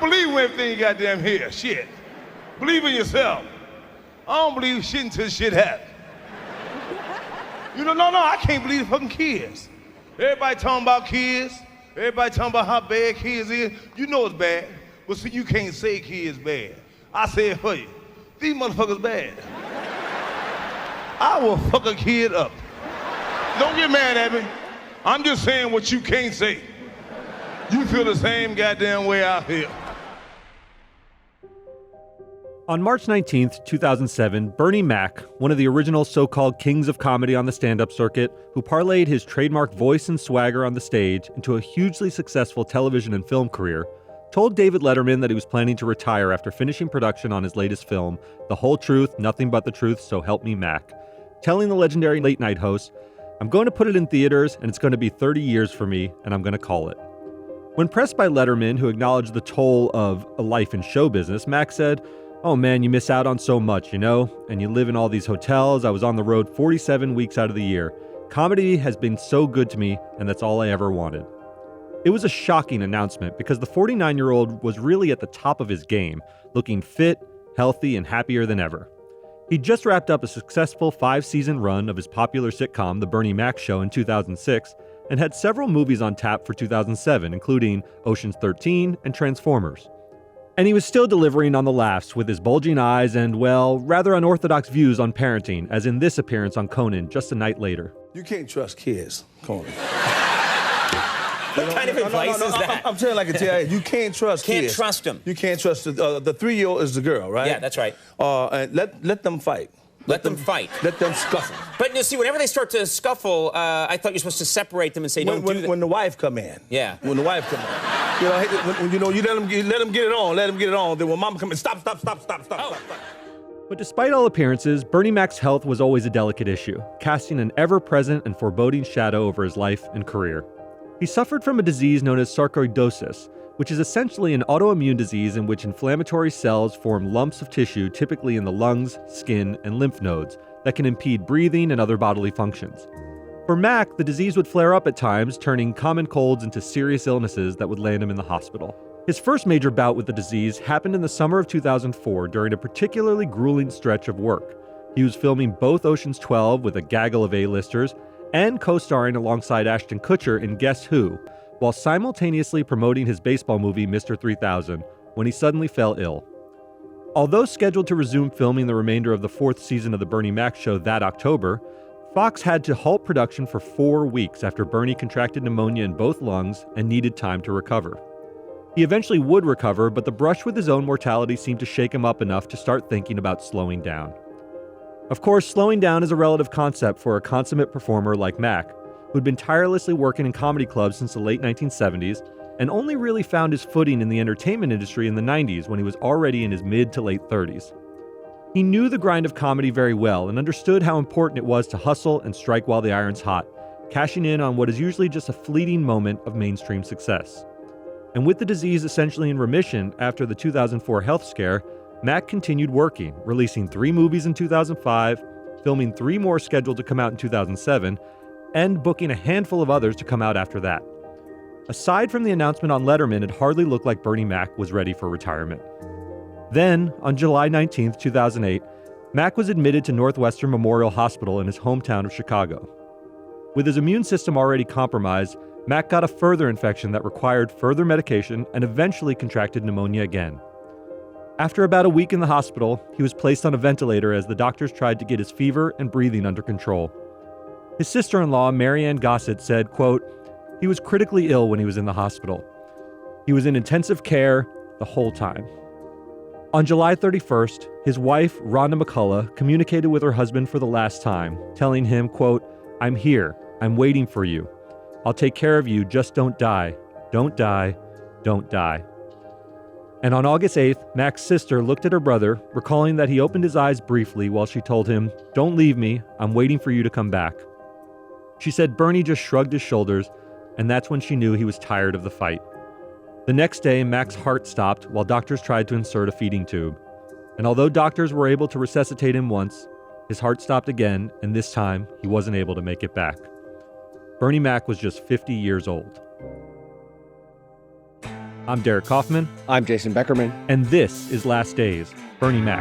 don't believe in everything you goddamn hear. Shit. Believe in yourself. I don't believe shit until shit happens. You know, no, I can't believe the fucking kids. Everybody talking about kids. Everybody talking about how bad kids is. You know it's bad. But see, you can't say kids bad. I say it for you. These motherfuckers bad. I will fuck a kid up. Don't get mad at me. I'm just saying what you can't say. You feel the same goddamn way I feel. On March 19th, 2007, Bernie Mac, one of the original so-called kings of comedy on the stand-up circuit, who parlayed his trademark voice and swagger on the stage into a hugely successful television and film career, told David Letterman that he was planning to retire after finishing production on his latest film, The Whole Truth, Nothing But the Truth, So Help Me Mac, telling the legendary late-night host, "I'm going to put it in theaters, and it's going to be 30 years for me, and I'm going to call it." When pressed by Letterman, who acknowledged the toll of a life in show business, Mac said, "Oh man, you miss out on so much, you know? And you live in all these hotels. I was on the road 47 weeks out of the year. Comedy has been so good to me, and that's all I ever wanted." It was a shocking announcement because the 49-year-old was really at the top of his game, looking fit, healthy, and happier than ever. He'd just wrapped up a successful 5-season run of his popular sitcom, The Bernie Mac Show, in 2006, and had several movies on tap for 2007, including Ocean's 13 and Transformers. And he was still delivering on the laughs with his bulging eyes and, well, rather unorthodox views on parenting, as in this appearance on Conan just a night later. You can't trust kids, Conan. What kind of advice is that? I'm telling like a TIA, you can't trust kids. Can't trust them. You can't trust the 3-year-old is the girl, right? Yeah, that's right. And let them fight. Let them fight. Let them scuffle. But you see, whenever they start to scuffle, I thought you're supposed to separate them and say, don't do that. When the wife come in. Yeah. When the wife come in. You let them get it on. Let them get it on. Then when mama come in, stop. But despite all appearances, Bernie Mac's health was always a delicate issue, casting an ever-present and foreboding shadow over his life and career. He suffered from a disease known as sarcoidosis, which is essentially an autoimmune disease in which inflammatory cells form lumps of tissue typically in the lungs, skin, and lymph nodes that can impede breathing and other bodily functions. For Mac, the disease would flare up at times, turning common colds into serious illnesses that would land him in the hospital. His first major bout with the disease happened in the summer of 2004 during a particularly grueling stretch of work. He was filming both Ocean's 12 with a gaggle of A-listers and co-starring alongside Ashton Kutcher in Guess Who, while simultaneously promoting his baseball movie Mr. 3000, when he suddenly fell ill. Although scheduled to resume filming the remainder of the 4th season of The Bernie Mac Show that October, Fox had to halt production for 4 weeks after Bernie contracted pneumonia in both lungs and needed time to recover. He eventually would recover, but the brush with his own mortality seemed to shake him up enough to start thinking about slowing down. Of course, slowing down is a relative concept for a consummate performer like Mac, who'd been tirelessly working in comedy clubs since the late 1970s and only really found his footing in the entertainment industry in the 90s when he was already in his mid to late 30s. He knew the grind of comedy very well and understood how important it was to hustle and strike while the iron's hot, cashing in on what is usually just a fleeting moment of mainstream success. And with the disease essentially in remission after the 2004 health scare, Mac continued working, releasing 3 movies in 2005, filming 3 more scheduled to come out in 2007, and booking a handful of others to come out after that. Aside from the announcement on Letterman, it hardly looked like Bernie Mac was ready for retirement. Then, on July 19, 2008, Mac was admitted to Northwestern Memorial Hospital in his hometown of Chicago. With his immune system already compromised, Mac got a further infection that required further medication and eventually contracted pneumonia again. After about a week in the hospital, he was placed on a ventilator as the doctors tried to get his fever and breathing under control. His sister-in-law, Marianne Gossett, said, quote, "He was critically ill when he was in the hospital. He was in intensive care the whole time." On July 31st, his wife, Rhonda McCullough, communicated with her husband for the last time, telling him, quote, "I'm here. I'm waiting for you. I'll take care of you. Just don't die. Don't die. Don't die." And on August 8th, Mac's sister looked at her brother, recalling that he opened his eyes briefly while she told him, "Don't leave me. I'm waiting for you to come back." She said Bernie just shrugged his shoulders, and that's when she knew he was tired of the fight. The next day, Mac's heart stopped while doctors tried to insert a feeding tube. And although doctors were able to resuscitate him once, his heart stopped again, and this time, he wasn't able to make it back. Bernie Mac was just 50 years old. I'm Derek Kaufman. I'm Jason Beckerman. And this is Last Days, Bernie Mac.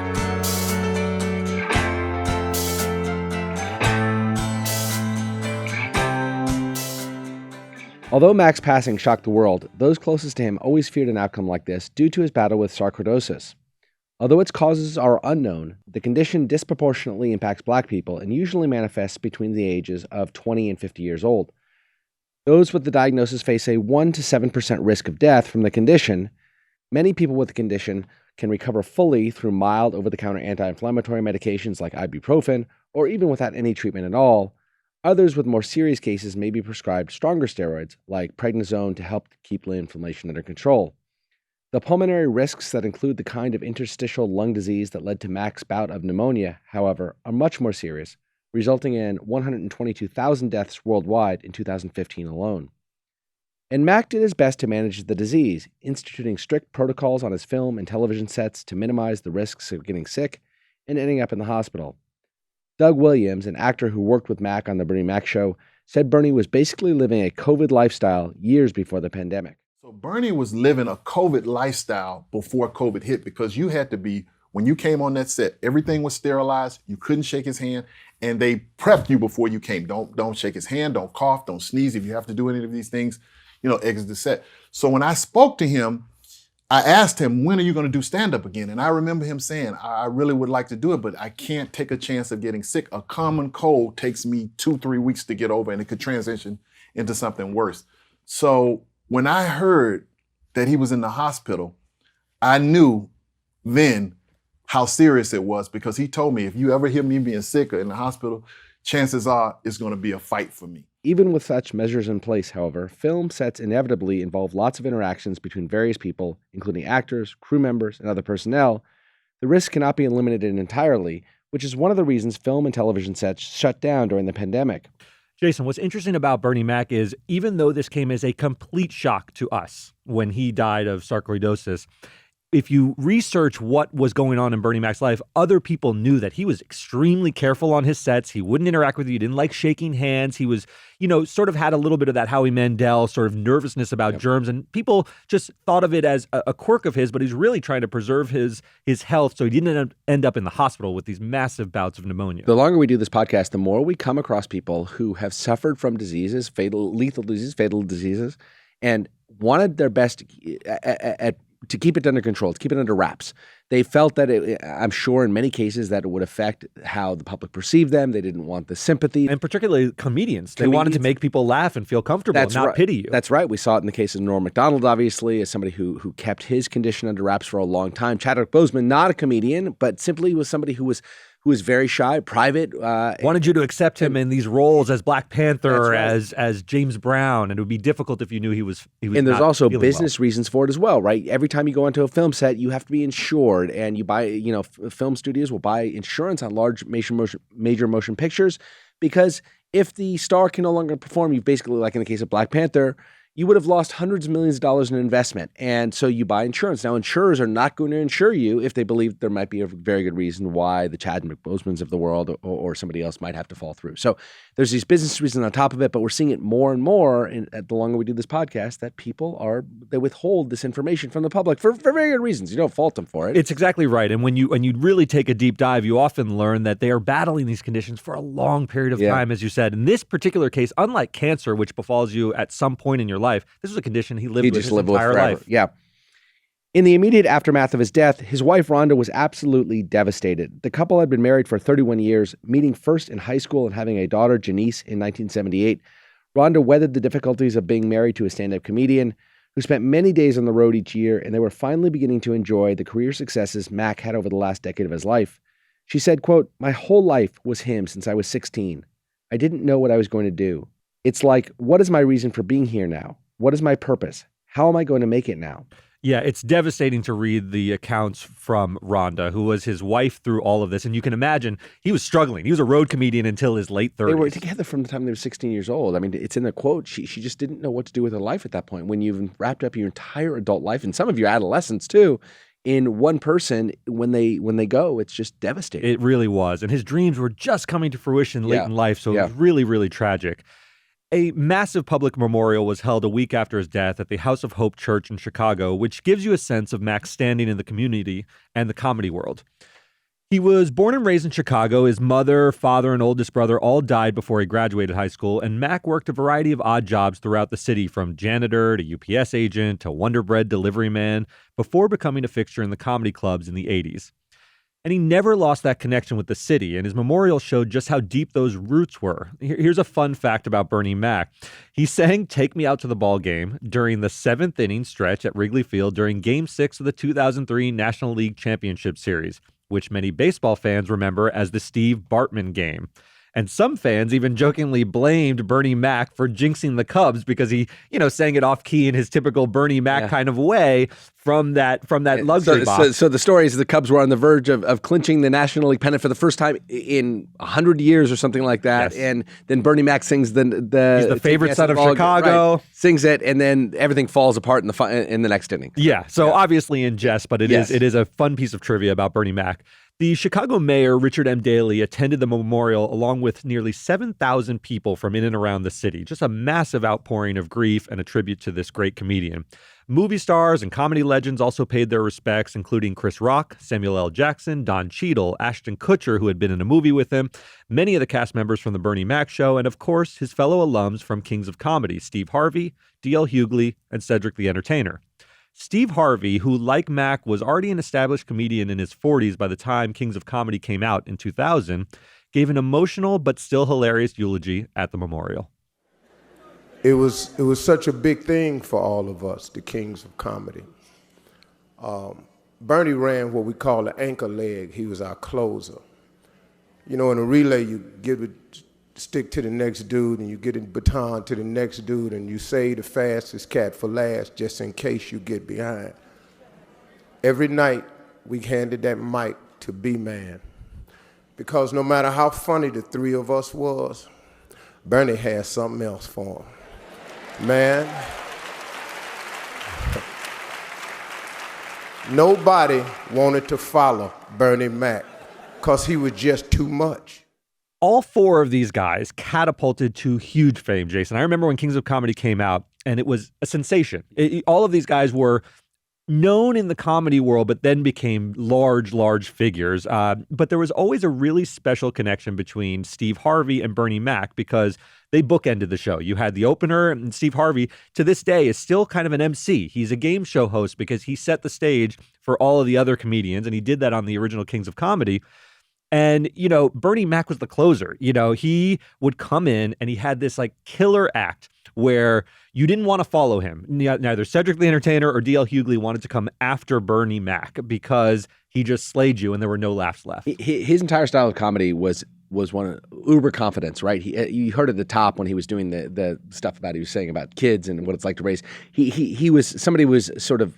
Although Mac's passing shocked the world, those closest to him always feared an outcome like this due to his battle with sarcoidosis. Although its causes are unknown, the condition disproportionately impacts Black people and usually manifests between the ages of 20 and 50 years old. Those with the diagnosis face a 1 to 7% risk of death from the condition. Many people with the condition can recover fully through mild over-the-counter anti-inflammatory medications like ibuprofen, or even without any treatment at all. Others with more serious cases may be prescribed stronger steroids, like prednisone, to help keep the inflammation under control. The pulmonary risks that include the kind of interstitial lung disease that led to Mac's bout of pneumonia, however, are much more serious, resulting in 122,000 deaths worldwide in 2015 alone. And Mac did his best to manage the disease, instituting strict protocols on his film and television sets to minimize the risks of getting sick and ending up in the hospital. Doug Williams, an actor who worked with Mac on The Bernie Mac Show, said Bernie was basically living a COVID lifestyle years before the pandemic. So Bernie was living a COVID lifestyle before COVID hit, because you had to be, when you came on that set, everything was sterilized, you couldn't shake his hand, and they prepped you before you came. Don't shake his hand, don't cough, don't sneeze. If you have to do any of these things, exit the set. So when I spoke to him, I asked him, when are you going to do stand-up again? And I remember him saying, I really would like to do it, but I can't take a chance of getting sick. A common cold takes me 2-3 weeks to get over, and it could transition into something worse. So when I heard that he was in the hospital, I knew then how serious it was, because he told me, if you ever hear me being sick or in the hospital, chances are it's going to be a fight for me. Even with such measures in place, however, film sets inevitably involve lots of interactions between various people, including actors, crew members, and other personnel. The risk cannot be eliminated entirely, which is one of the reasons film and television sets shut down during the pandemic. Jason, what's interesting about Bernie Mac is, even though this came as a complete shock to us when he died of sarcoidosis, if you research what was going on in Bernie Mac's life, other people knew that he was extremely careful on his sets. He wouldn't interact with you. He didn't like shaking hands. He was, sort of had a little bit of that Howie Mandel sort of nervousness about germs. And people just thought of it as a quirk of his, but he's really trying to preserve his health so he didn't end up in the hospital with these massive bouts of pneumonia. The longer we do this podcast, the more we come across people who have suffered from diseases, lethal diseases, and wanted their best to keep it under control, to keep it under wraps. They felt that I'm sure in many cases that it would affect how the public perceived them. They didn't want the sympathy. And particularly comedians. They wanted to make people laugh and feel comfortable and not pity you. That's right. We saw it in the case of Norm Macdonald, obviously, as somebody who kept his condition under wraps for a long time. Chadwick Boseman, not a comedian, but simply was somebody who was very shy, private. Wanted you to accept him in these roles as Black Panther, right, as James Brown, and it would be difficult if you knew he was. And there's also business reasons for it as well, right? Every time you go into a film set, you have to be insured, and you buy, film studios will buy insurance on large major motion pictures, because if the star can no longer perform, you basically, like in the case of Black Panther, you would have lost hundreds of millions of dollars in investment. And so you buy insurance. Now, insurers are not going to insure you if they believe there might be a very good reason why the Chadwick Bosemans of the world or somebody else might have to fall through. So there's these business reasons on top of it, but we're seeing it more and more the longer we do this podcast, that people they withhold this information from the public for very good reasons. You don't fault them for it. It's exactly right. And when you really take a deep dive, you often learn that they are battling these conditions for a long period of time, as you said. In this particular case, unlike cancer, which befalls you at some point in your life, this was a condition he lived with his entire life. Yeah. In the immediate aftermath of his death, his wife Rhonda was absolutely devastated. The couple had been married for 31 years, meeting first in high school and having a daughter, Janice, in 1978. Rhonda weathered the difficulties of being married to a stand-up comedian who spent many days on the road each year, and they were finally beginning to enjoy the career successes Mac had over the last decade of his life. She said, quote, "My whole life was him since I was 16. I didn't know what I was going to do. It's like, what is my reason for being here now? What is my purpose? How am I going to make it now?" Yeah, it's devastating to read the accounts from Rhonda, who was his wife through all of this. And you can imagine he was struggling. He was a road comedian until his late 30s. They were together from the time they were 16 years old. I mean, it's in the quote. She just didn't know what to do with her life at that point. When you've wrapped up your entire adult life, and some of your adolescence too, in one person, when they go, it's just devastating. It really was. And his dreams were just coming to fruition late in life. So it was really, really tragic. A massive public memorial was held a week after his death at the House of Hope Church in Chicago, which gives you a sense of Mac's standing in the community and the comedy world. He was born and raised in Chicago. His mother, father, and oldest brother all died before he graduated high school, and Mac worked a variety of odd jobs throughout the city, from janitor to UPS agent to Wonder Bread delivery man, before becoming a fixture in the comedy clubs in the 80s. And he never lost that connection with the city, and his memorial showed just how deep those roots were. Here's a fun fact about Bernie Mac. He sang "Take Me Out to the Ball Game" during the 7th inning stretch at Wrigley Field during Game 6 of the 2003 National League Championship Series, which many baseball fans remember as the Steve Bartman game. And some fans even jokingly blamed Bernie Mac for jinxing the Cubs because he, sang it off key in his typical Bernie Mac kind of way from that luxury box. So the story is the Cubs were on the verge of clinching the National League pennant for the first time in 100 years or something like that. Yes. And then Bernie Mac sings the he's the favorite son of Chicago. Right, sings it, and then everything falls apart in the next inning. Yeah, so obviously in jest, but it is a fun piece of trivia about Bernie Mac. The Chicago mayor, Richard M. Daley, attended the memorial along with nearly 7,000 people from in and around the city. Just a massive outpouring of grief and a tribute to this great comedian. Movie stars and comedy legends also paid their respects, including Chris Rock, Samuel L. Jackson, Don Cheadle, Ashton Kutcher, who had been in a movie with him, many of the cast members from The Bernie Mac Show, and of course, his fellow alums from Kings of Comedy, Steve Harvey, D.L. Hughley, and Cedric the Entertainer. Steve Harvey, who, like Mac, was already an established comedian in his 40s by the time Kings of Comedy came out in 2000, gave an emotional but still hilarious eulogy at the memorial. It was such a big thing for all of us, the Kings of Comedy. Bernie ran what we call the anchor leg. He was our closer. In a relay, you give it stick to the next dude, and you get a baton to the next dude, and you save the fastest cat for last just in case you get behind. Every night, we handed that mic to B-Man, because no matter how funny the three of us was, Bernie had something else for him. Man, nobody wanted to follow Bernie Mac because he was just too much. All four of these guys catapulted to huge fame, Jason. I remember when Kings of Comedy came out, and it was a sensation. All of these guys were known in the comedy world, but then became large figures. But there was always a really special connection between Steve Harvey and Bernie Mac because they bookended the show. You had the opener, and Steve Harvey, to this day, is still kind of an MC. He's a game show host because he set the stage for all of the other comedians, and he did that on the original Kings of Comedy. And, Bernie Mac was the closer. He would come in and he had this killer act where you didn't want to follow him. Neither Cedric the Entertainer or D.L. Hughley wanted to come after Bernie Mac because he just slayed you and there were no laughs left. His entire style of comedy was one of uber confidence, right? You heard at the top when he was doing the stuff about he was saying about kids and what it's like to raise. He was somebody who was sort of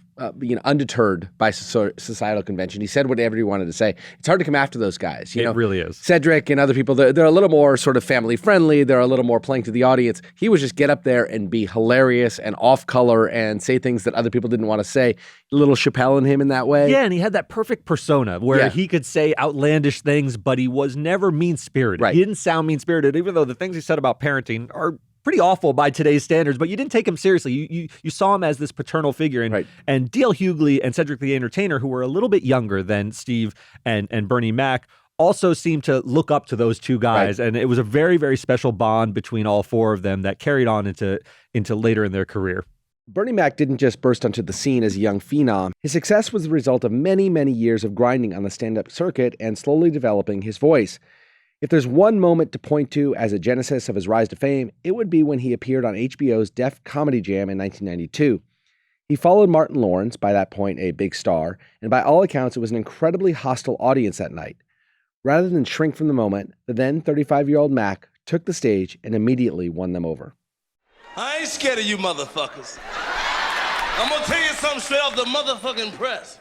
undeterred by societal convention. He said whatever he wanted to say. It's hard to come after those guys. It really is. Cedric and other people, they're a little more sort of family friendly. They're a little more playing to the audience. He was just get up there and be hilarious and off color and say things that other people didn't want to say. A little Chappelle in him in that way. Yeah, and he had that perfect persona where he could say outlandish things, but he was never mean-spirited. Right. He didn't sound mean-spirited, even though the things he said about parenting are pretty awful by today's standards, but you didn't take him seriously. You saw him as this paternal figure. And D.L. Hughley and Cedric the Entertainer, who were a little bit younger than Steve and Bernie Mac, also seemed to look up to those two guys. Right. And it was a very, very special bond between all four of them that carried on into later in their career. Bernie Mac didn't just burst onto the scene as a young phenom. His success was the result of many, many years of grinding on the stand-up circuit and slowly developing his voice. If there's one moment to point to as a genesis of his rise to fame, it would be when he appeared on HBO's Def Comedy Jam in 1992. He followed Martin Lawrence, by that point a big star, and by all accounts it was an incredibly hostile audience that night. Rather than shrink from the moment, the then 35-year-old Mac took the stage and immediately won them over. I ain't scared of you motherfuckers. I'm gonna tell you something straight off the motherfucking press.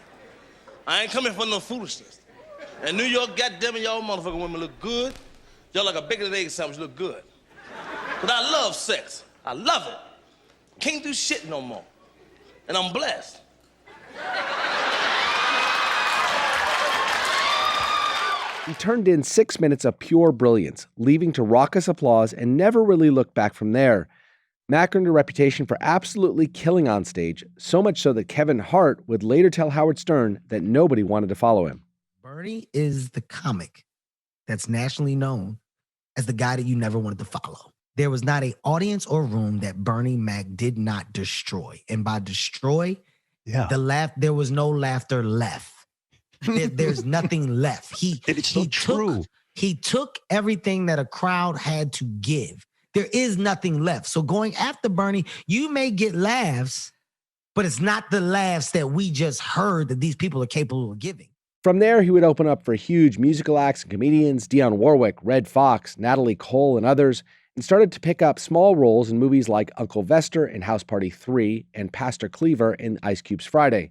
I ain't coming for no foolishness. In New York, goddammit, y'all motherfucking women look good. Y'all like a bacon egg sandwich look good. But I love sex. I love it. Can't do shit no more. And I'm blessed. He turned in 6 minutes of pure brilliance, leaving to raucous applause and never really looked back from there. Mack earned a reputation for absolutely killing on stage, so much so that Kevin Hart would later tell Howard Stern that nobody wanted to follow him. Bernie is the comic that's nationally known as the guy that you never wanted to follow. There was not an audience or room that Bernie Mac did not destroy. And by destroy, there was no laughter left. There's nothing left. He took everything that a crowd had to give. There is nothing left. So going after Bernie, you may get laughs, but it's not the laughs that we just heard that these people are capable of giving. From there, he would open up for huge musical acts and comedians, Dionne Warwick, Red Fox, Natalie Cole, and others, and started to pick up small roles in movies like Uncle Vester in House Party 3 and Pastor Cleaver in Ice Cube's Friday.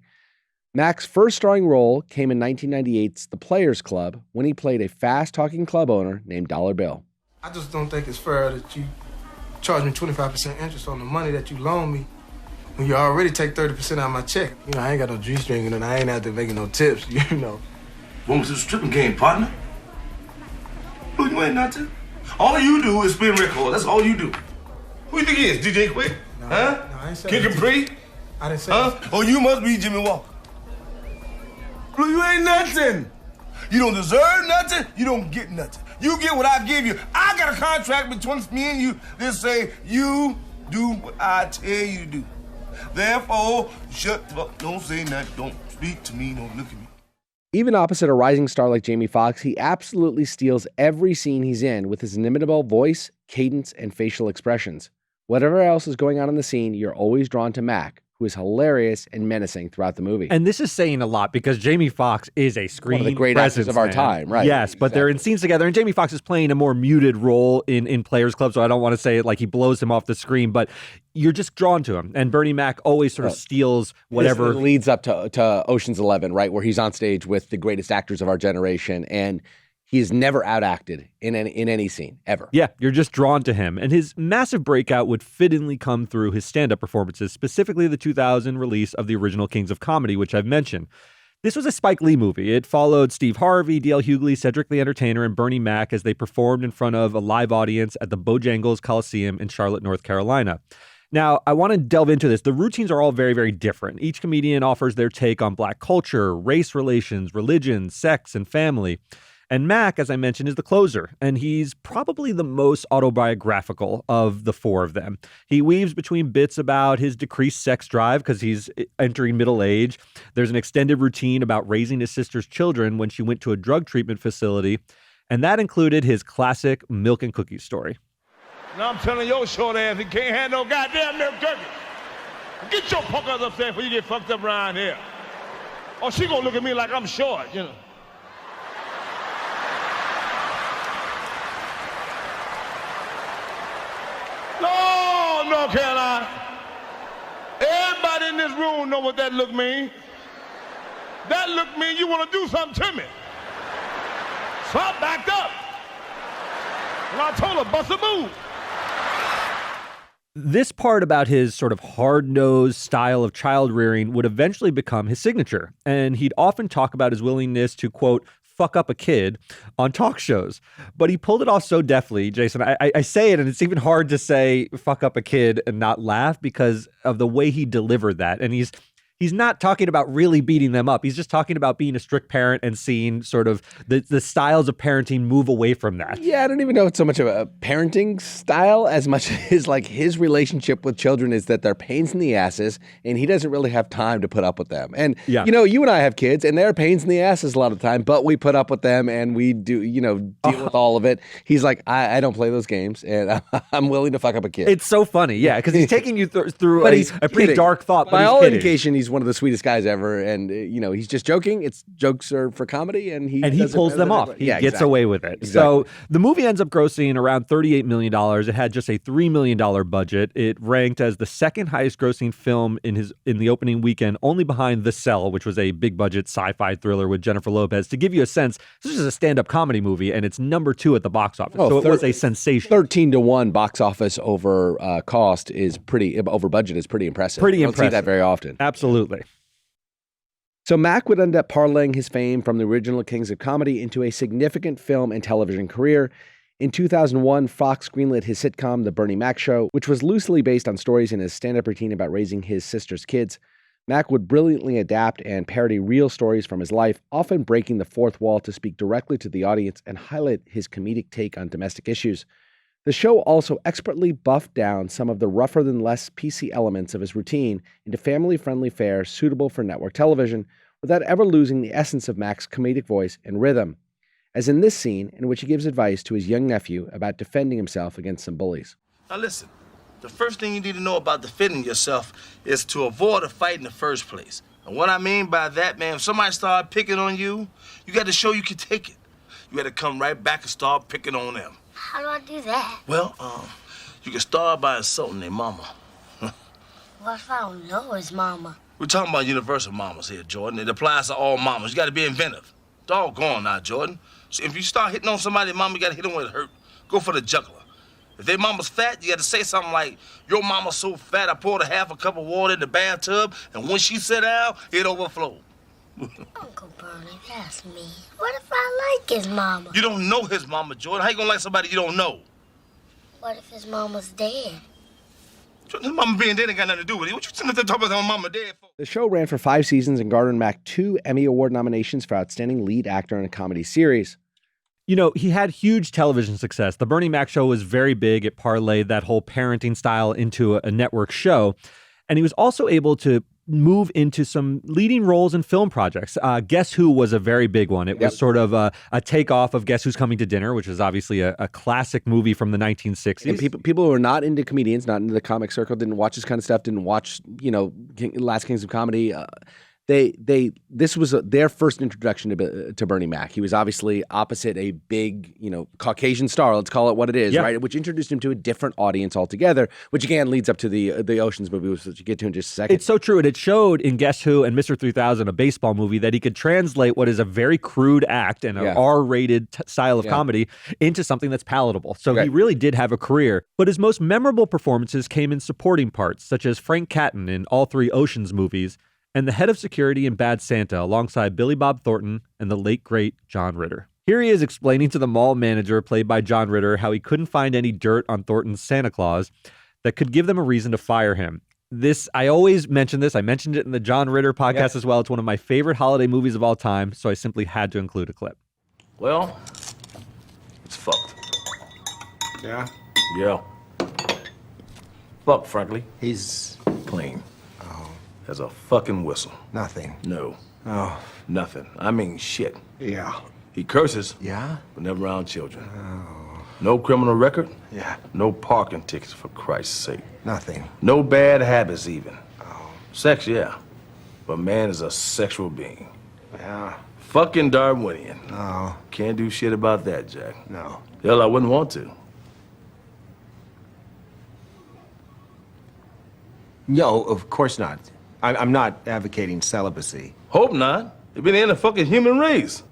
Mack's first starring role came in 1998's The Players Club when he played a fast-talking club owner named Dollar Bill. I just don't think it's fair that you charge me 25% interest on the money that you loan me when you already take 30% out of my check. You know, I ain't got no G-string and I ain't out there making no tips, you know. When was this stripping game, partner? Look, you ain't nothing. All you do is spin record. That's all you do. Who you think he is, DJ Quick? No, huh? No, I ain't saying Kid Capri? I didn't say huh? Oh, you must be Jimmy Walker. Look, you ain't nothing. You don't deserve nothing. You don't get nothing. You get what I give you. I got a contract between me and you that say you do what I tell you to do. Therefore, shut the fuck. Don't say nothing. Don't speak to me. Don't look at me. Even opposite a rising star like Jamie Foxx, he absolutely steals every scene he's in with his inimitable voice, cadence, and facial expressions. Whatever else is going on in the scene, you're always drawn to Mack, who is hilarious and menacing throughout the movie. And this is saying a lot because Jamie Foxx is a screen one of the great actors of our time, right? Yes, but they're in scenes together, and Jamie Foxx is playing a more muted role in Players Club, so I don't want to say it like he blows him off the screen, but you're just drawn to him. And Bernie Mac always sort of steals whatever. This leads up to Ocean's 11, right, where he's on stage with the greatest actors of our generation, and he is never outacted in any scene, ever. Yeah, you're just drawn to him. And his massive breakout would fittingly come through his stand-up performances, specifically the 2000 release of the original Kings of Comedy, which I've mentioned. This was a Spike Lee movie. It followed Steve Harvey, D.L. Hughley, Cedric the Entertainer, and Bernie Mac as they performed in front of a live audience at the Bojangles Coliseum in Charlotte, North Carolina. Now, I want to delve into this. The routines are all very, very different. Each comedian offers their take on Black culture, race relations, religion, sex, and family. And Mac, as I mentioned, is the closer, and he's probably the most autobiographical of the four of them. He weaves between bits about his decreased sex drive because he's entering middle age. There's an extended routine about raising his sister's children when she went to a drug treatment facility, and that included his classic milk and cookies story. Now I'm telling your short ass he can't have no goddamn milk cookies. Get your punk ass upstairs before you get fucked up around here. Or she gonna look at me like I'm short, you know. No, North Carolina. Everybody in this room know what that look mean. That look mean you want to do something to me. So I backed up. And I told her, bust a move. This part about his sort of hard-nosed style of child rearing would eventually become his signature. And he'd often talk about his willingness to, quote, fuck up a kid on talk shows. But he pulled it off so deftly, Jason. I say it, and it's even hard to say fuck up a kid and not laugh because of the way he delivered that. And he's not talking about really beating them up. He's just talking about being a strict parent and seeing sort of the styles of parenting move away from that. Yeah, I don't even know it's so much of a parenting style as much as like his relationship with children is that they're pains in the asses and he doesn't really have time to put up with them. And, you know, you and I have kids and they're pains in the asses a lot of the time, but we put up with them and we do, you know, deal with all of it. He's like, I don't play those games and I'm willing to fuck up a kid. It's so funny, yeah, because he's taking you through a pretty dark thought. By all indication, he's one of the sweetest guys ever, and you know he's just joking. Jokes are for comedy, and he pulls them off. He gets away with it. Exactly. So the movie ends up grossing around $38 million. It had just a $3 million budget. It ranked as the second highest grossing film in the opening weekend, only behind The Cell, which was a big budget sci-fi thriller with Jennifer Lopez. To give you a sense, this is a stand-up comedy movie, and it's number 2 at the box office. So it was a sensation. 13-1 box office over cost is over budget is pretty impressive. Pretty you don't impressive. see that very often. Absolutely. So Mack would end up parlaying his fame from the original Kings of Comedy into a significant film and television career. In 2001, Fox greenlit his sitcom, The Bernie Mac Show, which was loosely based on stories in his stand-up routine about raising his sister's kids. Mack would brilliantly adapt and parody real stories from his life, often breaking the fourth wall to speak directly to the audience and highlight his comedic take on domestic issues. The show also expertly buffed down some of the rougher-than-less PC elements of his routine into family-friendly fare suitable for network television, without ever losing the essence of Mack's comedic voice and rhythm, as in this scene in which he gives advice to his young nephew about defending himself against some bullies. Now listen, the first thing you need to know about defending yourself is to avoid a fight in the first place. And what I mean by that, man, if somebody start picking on you, you got to show you can take it. You got to come right back and start picking on them. How do I do that? Well, you can start by insulting their mama. What if I don't know his mama? We're talking about universal mamas here, Jordan. It applies to all mamas. You got to be inventive. Doggone now, Jordan. So if you start hitting on somebody's mama, you got to hit them where it hurt. Go for the jugular. If their mama's fat, you got to say something like, your mama's so fat, I poured half a cup of water in the bathtub, and when she sat down, it overflowed. Uncle Bernie, that's me. What if I like his mama? You don't know his mama, Jordan. How you gonna like somebody you don't know? What if his mama's dead? His mama being dead ain't got nothing to do with it. What you sitting there talking about mama dead for? The show ran for 5 seasons and garnered Mack 2 Emmy Award nominations for Outstanding Lead Actor in a Comedy Series. You know, he had huge television success. The Bernie Mac Show was very big. It parlayed that whole parenting style into a network show. And he was also able to move into some leading roles in film projects. Guess Who was a very big one. It was sort of a takeoff of Guess Who's Coming to Dinner, which is obviously a classic movie from the 1960s. And people who are not into comedians, not into the comic circle, didn't watch this kind of stuff, didn't watch, Last Kings of Comedy. This was their first introduction to Bernie Mac. He was obviously opposite a big, Caucasian star, let's call it what it is, right? Which introduced him to a different audience altogether, which again leads up to the Oceans movie, which we'll get to in just a second. It's so true. And it showed in Guess Who and Mr. 3000, a baseball movie, that he could translate what is a very crude act and an R-rated style of comedy into something that's palatable. So he really did have a career. But his most memorable performances came in supporting parts, such as Frank Catton in all 3 Oceans movies, and the head of security in Bad Santa alongside Billy Bob Thornton and the late, great John Ritter. Here he is explaining to the mall manager, played by John Ritter, how he couldn't find any dirt on Thornton's Santa Claus that could give them a reason to fire him. I always mention this. I mentioned it in the John Ritter podcast as well. It's one of my favorite holiday movies of all time, so I simply had to include a clip. Well, it's fucked. Yeah? Yeah. Fucked, frankly. He's clean. As a fucking whistle. Nothing. No. Oh. Nothing. I mean shit. Yeah. He curses. Yeah? But never around children. Oh. No criminal record. Yeah. No parking tickets, for Christ's sake. Nothing. No bad habits even. Oh. Sex, yeah. But man is a sexual being. Yeah. Fucking Darwinian. No. Can't do shit about that, Jack. No. Hell, I wouldn't want to. No, of course not. I'm not advocating celibacy. Hope not. It'd be the end of fucking human race.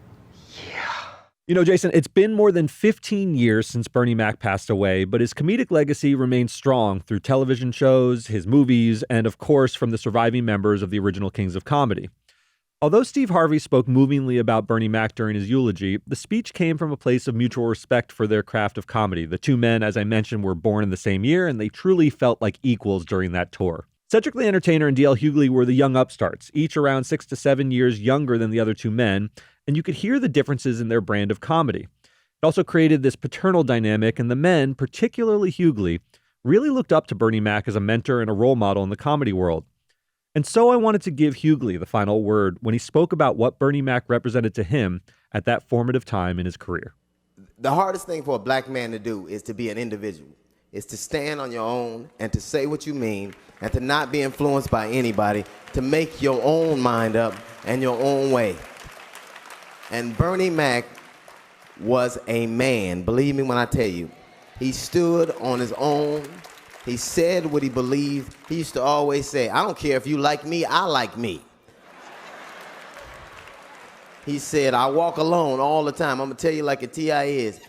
Jason, it's been more than 15 years since Bernie Mac passed away, but his comedic legacy remains strong through television shows, his movies, and of course from the surviving members of the original Kings of Comedy. Although Steve Harvey spoke movingly about Bernie Mac during his eulogy, the speech came from a place of mutual respect for their craft of comedy. The 2 men, as I mentioned, were born in the same year, and they truly felt like equals during that tour. Cedric the Entertainer and D.L. Hughley were the young upstarts, each around 6 to 7 years younger than the other 2 men, and you could hear the differences in their brand of comedy. It also created this paternal dynamic, and the men, particularly Hughley, really looked up to Bernie Mac as a mentor and a role model in the comedy world. And so I wanted to give Hughley the final word when he spoke about what Bernie Mac represented to him at that formative time in his career. The hardest thing for a black man to do is to be an individual. Is to stand on your own and to say what you mean and to not be influenced by anybody, to make your own mind up and your own way. And Bernie Mac was a man, believe me when I tell you. He stood on his own. He said what he believed. He used to always say, I don't care if you like me, I like me. He said, I walk alone all the time. I'm gonna tell you like a T.I. is.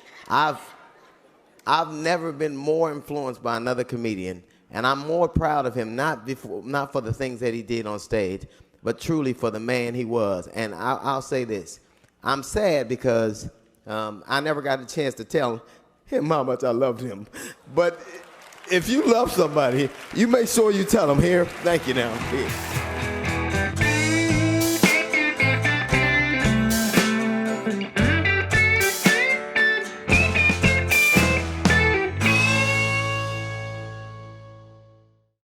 I've never been more influenced by another comedian, and I'm more proud of him, not for the things that he did on stage, but truly for the man he was. And I'll say this. I'm sad because I never got a chance to tell him how much I loved him. But if you love somebody, you make sure you tell them. Here, thank you now. Here.